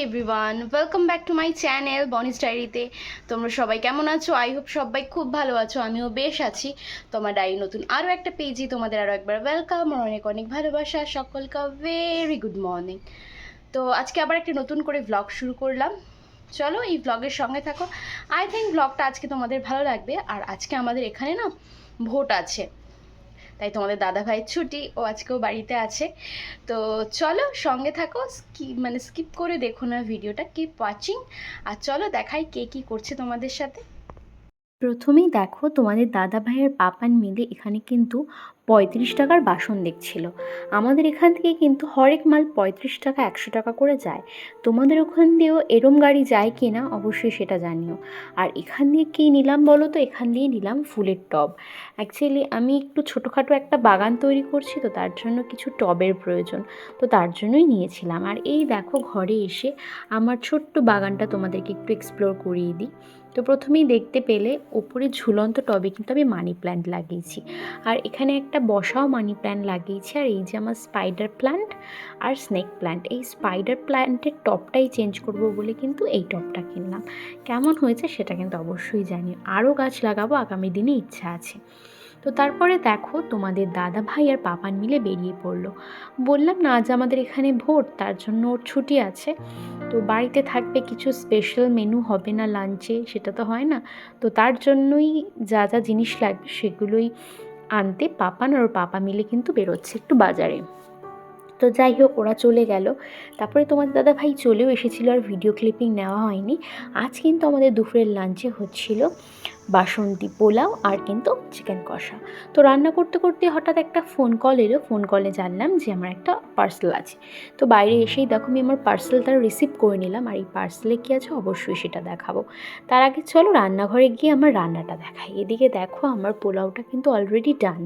Everyone, welcome back to my channel বনিস ডায়েরিতে। তোমরা সবাই কেমন আছো? আই হোপ সবাই খুব ভালো আছো, আমিও বেশ আছি। তোমার ডায়েরি নতুন আরও একটা পেজে তোমাদের আরও একবার ওয়েলকাম, আর অনেক অনেক ভালোবাসা। সকলকে ভেরি গুড মর্নিং। তো আজকে আবার একটা নতুন করে ভ্লগ শুরু করলাম। চলো এই ভ্লগের সঙ্গে থাকো। আই থিঙ্ক ভ্লগটা আজকে তোমাদের ভালো লাগবে। আর আজকে আমাদের এখানে না ভোট আছে, তাই তোমাদের দাদা ভাইয়ের ছুটি, ও আজকেও বাড়িতে আছে। তো চলো সঙ্গে থাকো, স্কিপ করে দেখো না ভিডিওটা, কিপ ওয়াচিং। আর চলো দেখাই কে কী করছে তোমাদের সাথে। প্রথমেই দেখো তোমাদের দাদা ভাইয়ের পাপান মিলে এখানে কিন্তু 35 টাকার বাসন দেখছিল। আমাদের এখান থেকে কিন্তু হরেক মাল 35 টাকা 100 টাকা করে যায়। তোমাদের ওখান দিয়েও এরম গাড়ি যায় কি না অবশ্যই সেটা জানিও। আর এখান দিয়ে কী নিলাম বলো তো? এখান দিয়ে নিলাম ফুলের টব। অ্যাকচুয়ালি আমি একটু ছোটোখাটো একটা বাগান তৈরি করছি, তো তার জন্য কিছু টবের প্রয়োজন, তো তার জন্যই নিয়েছিলাম। আর এই দেখো ঘরে এসে আমার ছোট্ট বাগানটা তোমাদেরকে একটু এক্সপ্লোর করিয়ে দিই। তো প্রথমেই দেখতে পেলে ওপরে ঝুলন্ত টবে কিন্তু আমি মানি প্ল্যান্ট লাগিয়েছি, আর এখানে একটা বসাও মানি প্ল্যান্ট লাগিয়েছি। আর এই যে আমার স্পাইডার প্ল্যান্ট আর স্নেক প্ল্যান্ট, এই স্পাইডার প্ল্যান্টের টবটাই চেঞ্জ করব বলে কিন্তু এই টবটা কিনলাম। কেমন হয়েছে সেটা কিন্তু অবশ্যই জানি। আরও গাছ লাগাবো আগামী দিনে, ইচ্ছা আছে। তো তারপরে দেখো তোমাদের দাদা ভাই আর পাপান মিলে বেরিয়ে পড়লো। বললাম না আজ আমাদের এখানে ভোট, তার জন্য ওর ছুটি আছে, তো বাড়িতে থাকবে, কিছু স্পেশাল মেনু হবে না লাঞ্চে, সেটা তো হয় না। তো তার জন্যই যা যা জিনিস লাগবে সেগুলোই আনতে পাপান আর ওর পাপা মিলে কিন্তু বেরোচ্ছে একটু বাজারে। তো যাই হোক, ওরা চলে গেল। তারপরে তোমার দাদা ভাই চলেও এসেছিলো, আর ভিডিও ক্লিপিং নেওয়া হয়নি। আজ কিন্তু আমাদের দুপুরের লাঞ্চে হচ্ছিল বাসন্তী পোলাও আর কিন্তু চিকেন কষা। তো রান্না করতে করতে হঠাৎ একটা ফোন কল এলো। ফোন কলে জানলাম যে আমার একটা পার্সেল আছে। তো বাইরে এসেই দেখো আমি আমার পার্সেলটা রিসিভ করে নিলাম। আর এই পার্সেলে কী আছে অবশ্যই সেটা দেখাবো। তার আগে চলো রান্নাঘরে গিয়ে আমার রান্নাটা দেখাই। এদিকে দেখো আমার পোলাওটা কিন্তু অলরেডি ডান।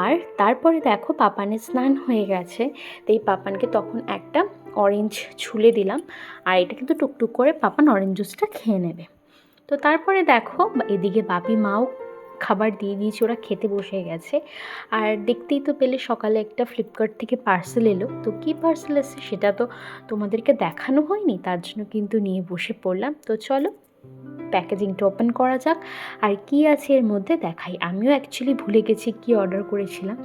আর তারপরে দেখো পাপানের স্নান হয়ে গেছে, তো এই পাপানকে তখন একটা অরেঞ্জ ছুলে দিলাম। আর এটা কিন্তু টুকটুক করে পাপান অরেঞ্জ জুসটা খেয়ে নেবে। তো তারপরে দেখো এদিকে বাপি মাও খাবার দিয়ে দিয়েছে, ওরা খেতে বসে গেছে। আর দেখতেই তো পেলে সকালে একটা ফ্লিপকার্ট থেকে পার্সেল এলো। তো কী পার্সেল এসেছে সেটা তো তোমাদেরকে দেখানো হয়নি, তার জন্য কিন্তু নিয়ে বসে পড়লাম। তো চলো প্যাকেজিংটা ওপেন করা যাক, আর কি আছে এর মধ্যে দেখাই। আমিও অ্যাকচুয়ালি ভুলে গেছি কি অর্ডার করেছিলাম।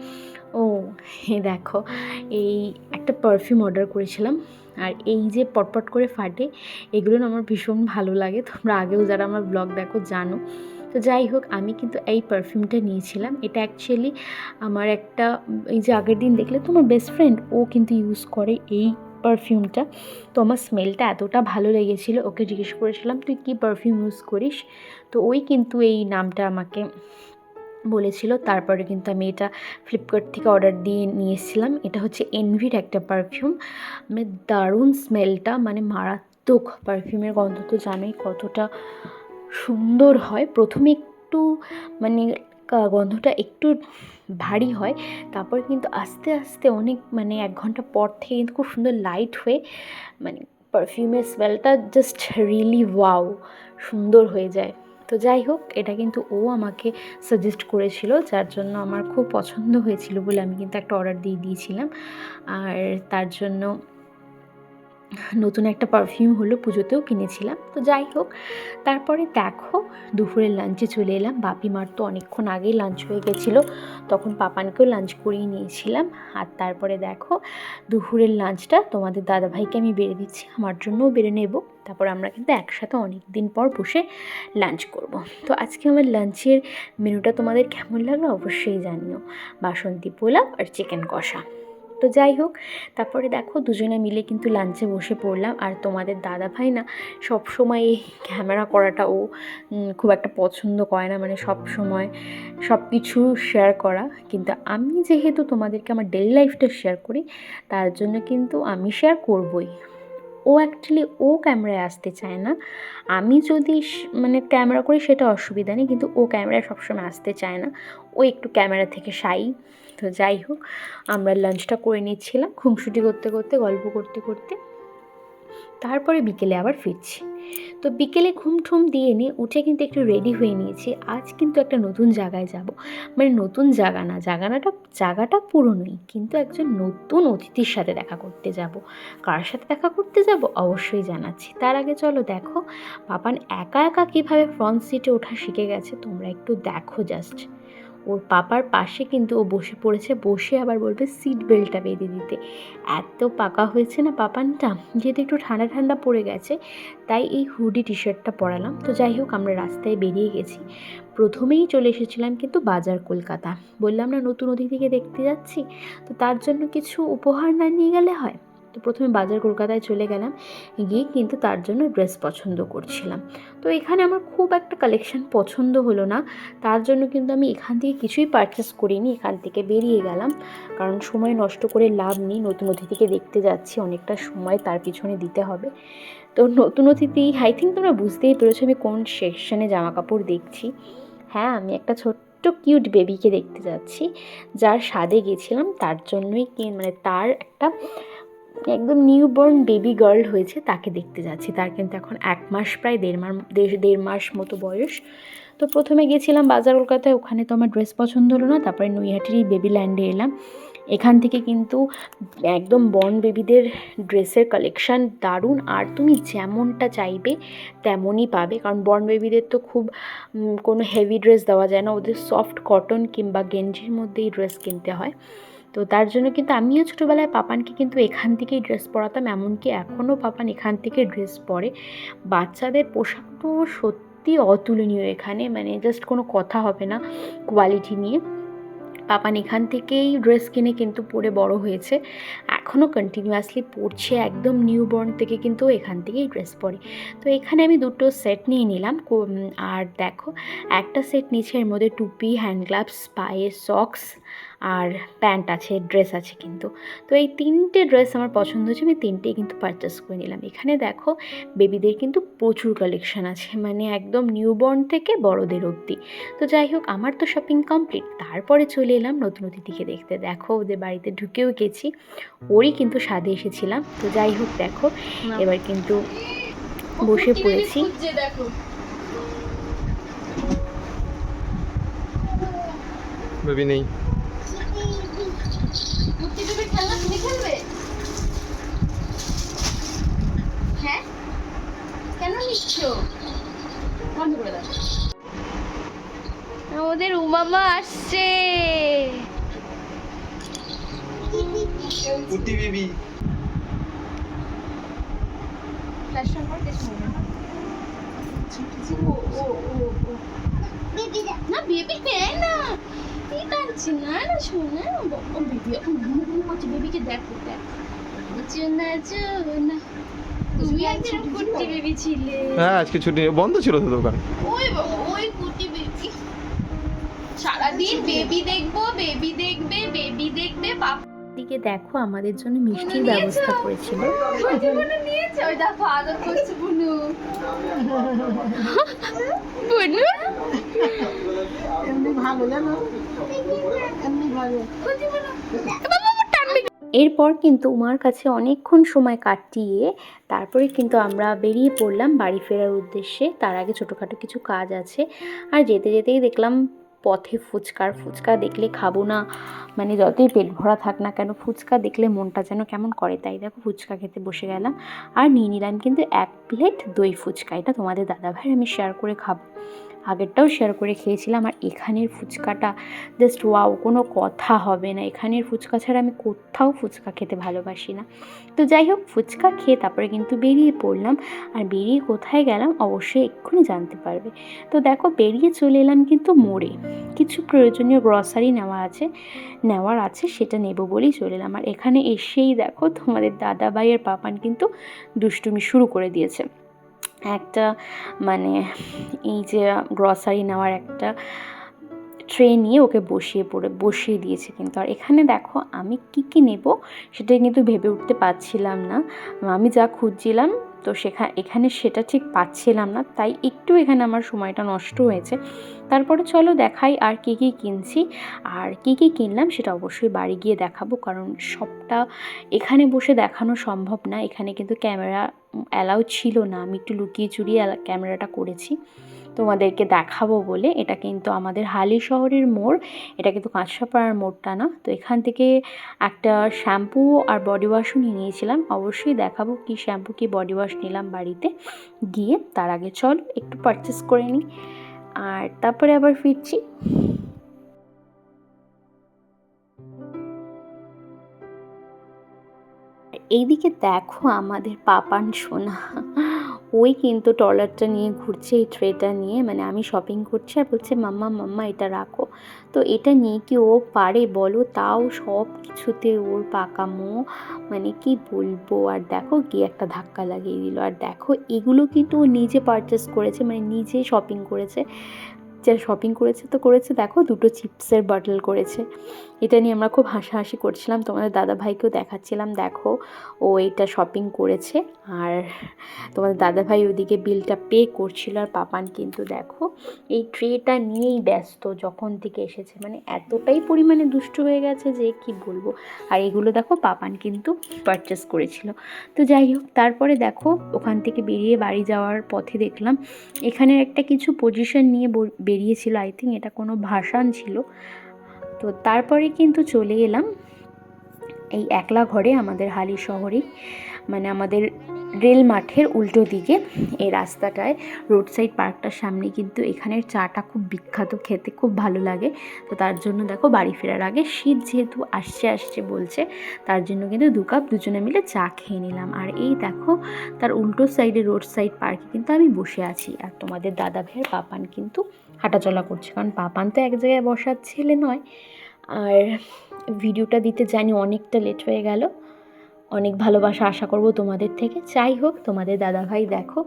ও দেখো, এই একটা পারফিউম অর্ডার করেছিলাম। আর এই যে পটপট করে ফাটে, এগুলো না আমার ভীষণ ভালো লাগে। তোমরা আগেও যারা আমার ব্লগ দেখো জানো। তো যাই হোক, আমি কিন্তু এই পারফিউমটা নিয়েছিলাম। এটা অ্যাকচুয়ালি আমার একটা, এই যে আগের দিন দেখলে তোমার বেস্ট ফ্রেন্ড, ও কিন্তু ইউজ করে এই পারফিউমটা। তো আমার স্মেলটা এতটা ভালো লেগেছিলো, ওকে জিজ্ঞেস করেছিলাম তুই কী পারফিউম ইউজ করিস। তো ওই কিন্তু এই নামটা আমাকে বলেছিল। তারপরে কিন্তু আমি এটা ফ্লিপকার্ট থেকে অর্ডার দিয়ে নিয়ে এসেছিলাম। এটা হচ্ছে এনভির একটা পারফিউম। মানে দারুণ স্মেলটা, মানে মারাত্মক। পারফিউমের গন্ধ তো জানোই কতটা সুন্দর হয়। প্রথমে একটু মানে গন্ধটা একটু ভারী হয়, তারপর কিন্তু আস্তে আস্তে অনেক, মানে 1 ঘন্টা পর থেকে কিন্তু খুব সুন্দর লাইট হয়ে, মানে পারফিউমের স্মেলটা জাস্ট রিয়েলি ওয়াও, সুন্দর হয়ে যায়। তো যাই হোক, এটা কিন্তু ও আমাকে সাজেস্ট করেছিল, যার জন্য আমার খুব পছন্দ হয়েছিল বলে আমি কিন্তু একটা অর্ডার দিয়ে দিয়েছিলাম। আর তার জন্য নতুন একটা পারফিউম হলো, পুজোতেও কিনেছিলাম। তো যাই হোক, তারপরে দেখো দুপুরের লাঞ্চে চলে এলাম। বাপি মার তো অনেকক্ষণ আগেই লাঞ্চ হয়ে গেছিলো, তখন পাপানকেও লাঞ্চ করিয়ে নিয়েছিলাম। আর তারপরে দেখো দুপুরের লাঞ্চটা তোমাদের দাদাভাইকে আমি বেড়ে দিচ্ছি, আমার জন্যও বেড়ে নেব। তারপর আমরা কিন্তু একসাথে অনেক দিন পর বসে লাঞ্চ করব। তো আজকে আমার লাঞ্চের মেনুটা তোমাদের কেমন লাগলো অবশ্যই জানিও। বাসন্তী পোলাও আর চিকেন কষা। তো যাই হোক, তারপরে দেখো দুজনে মিলে কিন্তু লাঞ্চে বসে পড়লাম। আর তোমাদের দাদা ভাই না সব সময় এই ক্যামেরা করাটা ও খুব একটা পছন্দ করে না, মানে সব সময় সব কিছু শেয়ার করা। কিন্তু আমি যেহেতু তোমাদেরকে আমার ডেইলি লাইফটা শেয়ার করি, তার জন্য কিন্তু আমি শেয়ার করবই। ও অ্যাকচুয়ালি ও ক্যামেরায় আসতে চায় না। আমি যদি মানে ক্যামেরা করি সেটা অসুবিধা নেই, কিন্তু ও ক্যামেরায় সবসময় আসতে চায় না, ও একটু ক্যামেরা থেকে শাই। তো যাই হোক, আমরা লাঞ্চটা করে নিচ্ছিলাম খুনসুটি করতে করতে, গল্প করতে করতে। তারপরে বিকেলে আবার ফিরছি। তো বিকেলে ঘুম ঠুম দিয়ে নিয়ে উঠে কিন্তু একটু রেডি হয়ে নিয়েছি। আজ কিন্তু একটা নতুন জায়গায় যাব, মানে নতুন জায়গা না, জায়গাটা পুরনোই, কিন্তু একজন নতুন অতিথির সাথে দেখা করতে যাব। কার সাথে দেখা করতে যাব অবশ্যই জানাচ্ছি। তার আগে চলো দেখো পাপান একা একা কীভাবে ফ্রন্ট সিটে ওঠা শিখে গেছে, তোমরা একটু দেখো জাস্ট। ওর পাপার পাশে কিন্তু ও বসে পড়েছে, বসে আবার বলবে সিট বেল্টটা বেঁধে দিতে। এত পাকা হয়েছে না পাপানটা, যেহেতু একটু ঠান্ডা ঠান্ডা পড়ে গেছে তাই এই হুডি টি শার্টটা পরালাম। তো যাই হোক, আমরা রাস্তায় বেরিয়ে গেছি। প্রথমেই চলে এসেছিলাম কিন্তু বাজার কলকাতা। বললাম না নতুন অতিথিকে দেখতে যাচ্ছি, তো তার জন্য কিছু উপহার না নিয়ে গেলে হয়। তো প্রথমে বাজার কলকাতায় চলে গেলাম, গিয়ে কিন্তু তার জন্য ড্রেস পছন্দ করছিলাম। তো এখানে আমার খুব একটা কালেকশন পছন্দ হলো না, তার জন্য কিন্তু আমি এখান থেকে কিছুই পারচেস করিনি, এখান থেকে বেরিয়ে গেলাম। কারণ সময় নষ্ট করে লাভ নেই, নতুন অতিথিকে দেখতে যাচ্ছি, অনেকটা সময় তার পিছনে দিতে হবে। তো নতুন অতিথি, আই থিঙ্ক তোমরা বুঝতেই পেরেছো আমি কোন সেকশানে জামা কাপড় দেখছি। হ্যাঁ, আমি একটা ছোট্ট কিউট বেবিকে দেখতে যাচ্ছি, যার স্বাদে গেছিলাম তার জন্যই মানে তার একটা একদম নিউবর্ন বেবি গার্ল হয়েছে, তাকে দেখতে যাচ্ছি। তার কিন্তু এখন 1 মাস, প্রায় দেড় মাস মতো বয়স। তো প্রথমে গেছিলাম বাজার কলকাতায়, ওখানে তো আমার ড্রেস পছন্দ হলো না। তারপরে নৈহাটির এই বেবি ল্যান্ডে এলাম। এখান থেকে কিন্তু একদম বর্ন বেবিদের ড্রেসের কালেকশান দারুণ, আর তুমি যেমনটা চাইবে তেমনই পাবে। কারণ বর্ন বেবিদের তো খুব কোনো হেভি ড্রেস দেওয়া যায় না, ওদের সফট কটন কিংবা গেঞ্জির মধ্যেই ড্রেস কিনতে হয়। তো তার জন্য কিন্তু আমিও ছোটোবেলায় পাপানকে কিন্তু এখান থেকেই ড্রেস পরাতাম, এমনকি এখনও পাপান এখান থেকে ড্রেস পরে। বাচ্চাদের পোশাক তো সত্যি অতুলনীয় এখানে, মানে জাস্ট কোনো কথা হবে না কোয়ালিটি নিয়ে। পাপান এখান থেকেই ড্রেস কিনে কিন্তু পরে বড় হয়েছে, এখনও কন্টিনিউয়াসলি পরছে, একদম নিউবর্ন থেকে কিন্তু এখান থেকেই ড্রেস পরে। তো এখানে আমি দুটো সেট নিয়ে নিলাম। আর দেখো, একটা সেট নিচে, এর মধ্যে টুপি, হ্যান্ড গ্লাভস, পায়ে সক্স আর প্যান্ট আছে, ড্রেস আছে কিন্তু। তো এই 3টে ড্রেস আমার পছন্দ হয়েছে, আমি 3টেই কিন্তু পারচেস করে নিলাম। এখানে দেখো বেবিদের কিন্তু প্রচুর কালেকশান আছে, মানে একদম নিউবর্ন থেকে বড়দের অবধি। তো যাই হোক, আমার তো শপিং কমপ্লিট। তারপরে চলে এলাম নতুন অতিথিকে দেখতে। দেখো ওদের বাড়িতে ঢুকেও গেছি, ওরই কিন্তু স্বাদে এসেছিলাম। তো যাই হোক দেখো, এবার কিন্তু বসে পড়েছি। বেবি নেই। হ্যাঁ, কেন নিচ্ছ? বন্ধ করে দাও। আমাদের উমামা আসছে। কুটি বেবি। না বেবি দেয় না, কি টানছি না, না শোনা বেবি এখন ঘুম করছে, বেবিকে দেখো দেখো না না। তুমি একজন কুটি বেবি ছিলে। হ্যাঁ, আজকে ছুটি, বন্ধ ছিল তো দোকান। ওই বাবা, ওই কুটি বেবি সারাদিন বেবি দেখবো, বেবি দেখবে, বেবি দেখবে। দিকে দেখো আমাদের জন্য মিষ্টির ব্যবস্থা করেছিল। নিয়েছে, ওই দেখো আদর করছে বুনু। বুনু এমনি ভালো জানো, এমনি ভালো। এরপর কিন্তু উমার কাছে অনেকক্ষণ সময় কাটিয়ে তারপরে কিন্তু আমরা বেরিয়ে পড়লাম বাড়ি ফেরার উদ্দেশ্যে। তার আগে ছোটোখাটো কিছু কাজ আছে। আর যেতে যেতেই দেখলাম পথে ফুচকা দেখলে খাবো না, মানে যতই পেট ভরা থাক না কেন ফুচকা দেখলে মনটা যেন কেমন করে, তাই দেখো ফুচকা খেতে বসে গেলাম। আর নিয়ে নিলাম কিন্তু 1 প্লেট দই ফুচকা। এটা তোমাদের দাদাভাই আমি শেয়ার করে খাবো, আগেরটাও শেয়ার করে খেয়েছিলাম। আর এখানের ফুচকাটা জাস্ট ওয়াও, কোনো কথা হবে না। এখানের ফুচকা ছাড়া আমি কোথাও ফুচকা খেতে ভালোবাসি না। তো যাই হোক, ফুচকা খেয়ে তারপরে কিন্তু বেরিয়ে পড়লাম। আর বেরিয়ে কোথায় গেলাম অবশ্যই এক্ষুনি জানতে পারবে। তো দেখো বেরিয়ে চলে এলাম কিন্তু মোড়ে, কিছু প্রয়োজনীয় গ্রসারি নেওয়ার আছে, সেটা নেব বলেই চলে এলাম। আর এখানে এসেই দেখো তোমাদের দাদা ভাইয়ের পাপান কিন্তু দুষ্টুমি শুরু করে দিয়েছে। একটা মানে এই যে গ্রসারি নেওয়ার একটা ট্রে নিয়ে ওকে বসিয়ে দিয়েছে কিন্তু। আর এখানে দেখো আমি কি নেব সেটা কিন্তু ভেবে উঠতে পারছিলাম না। আমি যা খুঁজছিলাম তো এখানে সেটা ঠিক পাচ্ছিলাম না, তাই একটু এখানে আমার সময়টা নষ্ট হয়েছে। তারপরে চলো দেখাই আর কী কী কিনছি, আর কী কী কিনলাম সেটা অবশ্যই বাড়ি গিয়ে দেখাবো, কারণ সবটা এখানে বসে দেখানো সম্ভব না। এখানে কিন্তু ক্যামেরা অ্যালাউ ছিল না, আমি একটু লুকিয়ে চুরিয়ে ক্যামেরাটা করেছি তোমাদেরকে দেখাবো বলে। এটা কিন্তু আমাদের হালি শহরের মোড়, এটা কিন্তু কাঁচরাপাড়ার মোড়টা না। তো এখান থেকে একটা শ্যাম্পু আর বডি ওয়াশও নিয়ে নিয়েছিলাম, অবশ্যই দেখাবো কি শ্যাম্পু কি বডি ওয়াশ নিলাম বাড়িতে গিয়ে। তার আগে চল একটু পারচেস করে নিই, আর তারপরে আবার ফিরছি। এইদিকে দেখো আমাদের পাপান সোনা, ওই কিন্তু ট্রলারটা নিয়ে ঘুরছে, এই ট্রেটা নিয়ে, মানে আমি শপিং করছি আর বলছে মাম্মা মাম্মা এটা রাখো। তো এটা নিয়ে কি ও পারে বলো, তাও সব কিছুতে ওর পাকামো, মানে কি বলবো। আর দেখো গিয়ে একটা ধাক্কা লাগিয়ে দিল। আর দেখো এগুলো কিন্তু ও নিজে পারচেস করেছে, মানে নিজে শপিং করেছে। যা শপিং করেছে তো করেছে, দেখো দুটো চিপসের বটল করেছে। এটা নিয়ে আমরা খুব হাসাহাসি করছিলাম, তোমাদের দাদা ভাইকেও দেখাচ্ছিলাম, দেখো ও এটা শপিং করেছে। আর তোমাদের দাদা ভাই ওদিকে বিলটা পে করছিল, আর পাপান কিন্তু দেখো এই ট্রেটা নিয়েই ব্যস্ত যখন থেকে এসেছে, মানে এতটাই পরিমাণে দুষ্টু হয়ে গেছে যে কি বলবো। আর এগুলো দেখো পাপান কিন্তু পারচেস করেছিল। তো যাই হোক, তারপরে দেখো ওখান থেকে বেরিয়ে বাড়ি যাওয়ার পথে দেখলাম এখানের একটা কিছু পজিশন নিয়ে বেরিয়েছিল, আই থিঙ্ক এটা কোনো ভাসান ছিল। তো তারপরে কিন্তু চলে এলাম এই একলা ঘরে, আমাদের হালি শহরে, মানে আমাদের রেল মাঠের উল্টো দিকে এই রাস্তাটায় রোড সাইড পার্কটার সামনে কিন্তু এখানের চাটা খুব বিখ্যাত, খেতে খুব ভালো লাগে। তো তার জন্য দেখো বাড়ি ফেরার আগে শীত যেহেতু আসছে বলছে, তার জন্য কিন্তু 2 কাপ দুজনে মিলে চা খেয়ে নিলাম। আর এই দেখো তার উল্টো সাইডে রোড সাইড পার্কে কিন্তু আমি বসে আছি, আর তোমাদের দাদা ভাইয়ের পাপান কিন্তু হাঁটাচলা করছে, কারণ পাপান তো এক জায়গায় বসার ছেলে নয়। আর ভিডিওটা দিতে জানি অনেকটা লেট হয়ে গেল, অনেক ভালোবাসা আশা করব তোমাদের থেকে। যাই হোক, তোমাদের দাদাভাই দেখো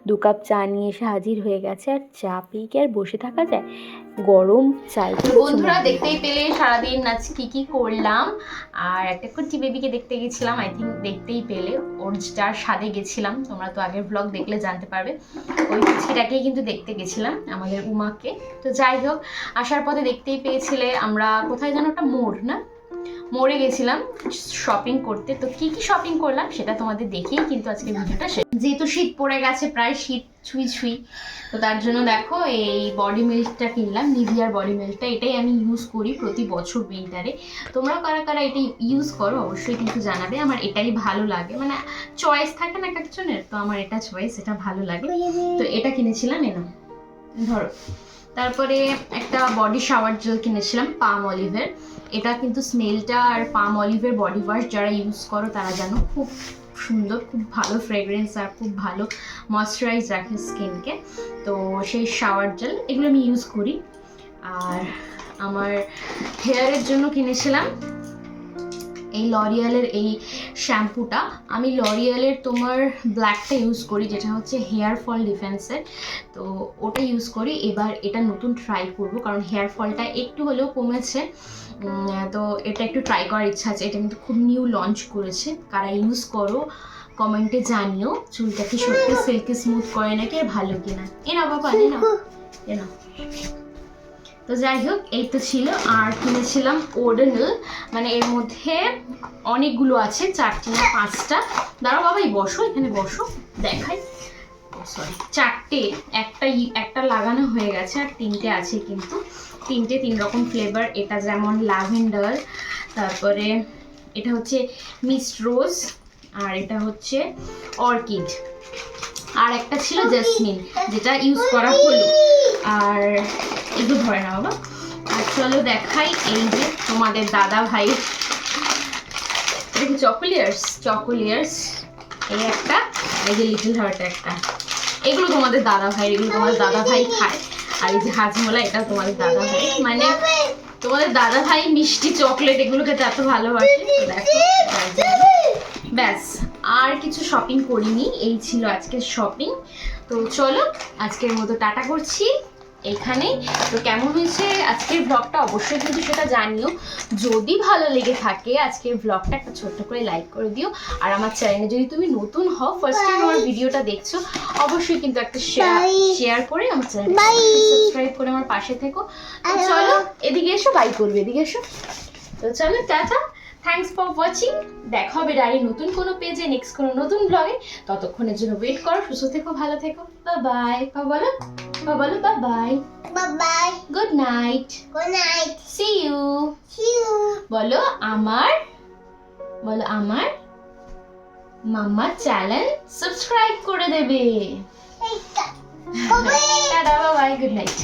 2 কাপ চা নিয়ে এসে হাজির হয়ে গেছে, আর চা পেয়ে কি আর বসে থাকা যায়, গরম চাই। বন্ধুরা দেখতেই পেলে সারাদিন আজ কি করলাম। আর একটা কুটি বেবিকে দেখতে গেছিলাম, আই থিঙ্ক দেখতেই পেলে, ওর যার সাথে গেছিলাম, তোমরা তো আগের ব্লগ দেখলে জানতে পারবে, ওই কুচিটাকেই কিন্তু দেখতে গেছিলাম, আমাদের উমাকে। তো যাই হোক, আসার পথে দেখতেই পেয়েছিলে আমরা কোথায় যেন একটা মোড়ে গেছিলাম শপিং করতে। তো কি শপিং করলাম সেটা তোমাদের দেখেই কিন্তু আজকে ভিডিওটা শেষ। যেহেতু শীত পড়ে গেছে, প্রায় শীত ছুঁই, তো তার জন্য দেখো এই বডি মিল্কটা কিনলাম, নিভিয়ার বডি মিল্কটা। এটাই আমি ইউজ করি প্রতি বছর উইন্টারে। তোমরাও কারা এটা ইউজ করো অবশ্যই কিন্তু জানাবে। আমার এটাই ভালো লাগে, মানে চয়েস থাকে না একজনের, তো আমার এটা চয়েস, এটা ভালো লাগে। তো এটা কিনেছিলাম, ধরো। তারপরে একটা বডি শাওয়ার জেল কিনেছিলাম পাম অলিভের। এটা কিন্তু স্মেলটা আর পাম অলিভের বডি ওয়াশ যারা ইউজ করো তারা জানো খুব সুন্দর, খুব ভালো ফ্রেগরেন্স আর খুব ভালো ময়শ্চারাইজ রাখে স্কিনকে। তো সেই শাওয়ার জেল এগুলো আমি ইউজ করি। আর আমার হেয়ারের জন্য কিনেছিলাম এই লরিয়ালের এই শ্যাম্পুটা। আমি লরিয়ালের তোমার ব্ল্যাকটা ইউজ করি, যেটা হচ্ছে হেয়ার ফল ডিফেন্সের, তো ওটা ইউজ করি। এবার এটা নতুন ট্রাই করব, কারণ হেয়ার ফলটা একটু হলেও কমেছে, তো এটা একটু ট্রাই করার ইচ্ছা আছে। এটা কিন্তু খুব নিউ লঞ্চ করেছে, কারা ইউজ করো কমেন্টে জানিও, চুলটা কি সত্যি সিল্কি স্মুথ করে নাকি, ভালো কিনা। না বাবা না। তো যাই হোক, এই তো ছিল। আর কিনেছিলাম ওডোনিল, মানে এর মধ্যে অনেকগুলো আছে, 4টে না 5টা। দাঁড়াও বাবা, বসো, এখানে বসো, দেখাই। সরি, 4টে, একটা লাগানো হয়ে গেছে, আর 3টে আছে, কিন্তু 3 রকম ফ্লেভার। এটা যেমন ল্যাভেন্ডার, তারপরে এটা হচ্ছে মিস্ট রোজ, আর এটা হচ্ছে অর্কিড, আর একটা ছিল জেসমিন, যেটা ইউজ করা হলো। আর এগুলো ধরে না বাবা। আর চলো দেখাই, এই যে তোমাদের দাদা ভাই, দেখি চকোলিয়ার্স এই একটা, এই যে লিটল হার্ট একটা, এগুলো তোমাদের দাদা ভাই খায়। আর এই যে হাজমোলা, এটা তোমাদের দাদা ভাই, মানে তোমাদের দাদা ভাই মিষ্টি চকলেট এগুলো খেতে এত ভালোবাসে। দেখো, ব্যাস আর কিছু শপিং করিনি, এই ছিল আজকের শপিং। তো চলো আজকের মতো টাটা করছি, এখানে। তো কেমন হয়েছে আজকের ব্লগটা অবশ্যই কিন্তু সেটা জানিও। যদি ভালো লেগে থাকে আজকের ব্লগটা একটা ছোট্ট করে লাইক করে দিও। আর আমার চ্যানেলে যদি তুমি নতুন হও, ফার্স্ট টাইম আমার ভিডিওটা দেখছো, অবশ্যই কিন্তু একটা শেয়ার করে আমার চ্যানেলটা সাবস্ক্রাইব করে আমার পাশে থেকো। তো চলো এদিকে এসো, বাই করবে, এদিকে এসো। তো চলো টাটা, থ্যাঙ্কস ফর ওয়াচিং। দেখা হবে ডায়েরি নতুন কোনো পেজে, নেক্সট কোনো নতুন ব্লগে। ততক্ষণের জন্য ওয়েট করো, সুস্থ থেকো, ভালো থেকো, বাই বাই। বলো বলো, bye bye, bye. Good night, good night. See you. See you. বলো আমার মাম্মা চ্যানেল সাবস্ক্রাইব করে দেবে। কবে? টাটা, বাই বাই, গুড নাইট।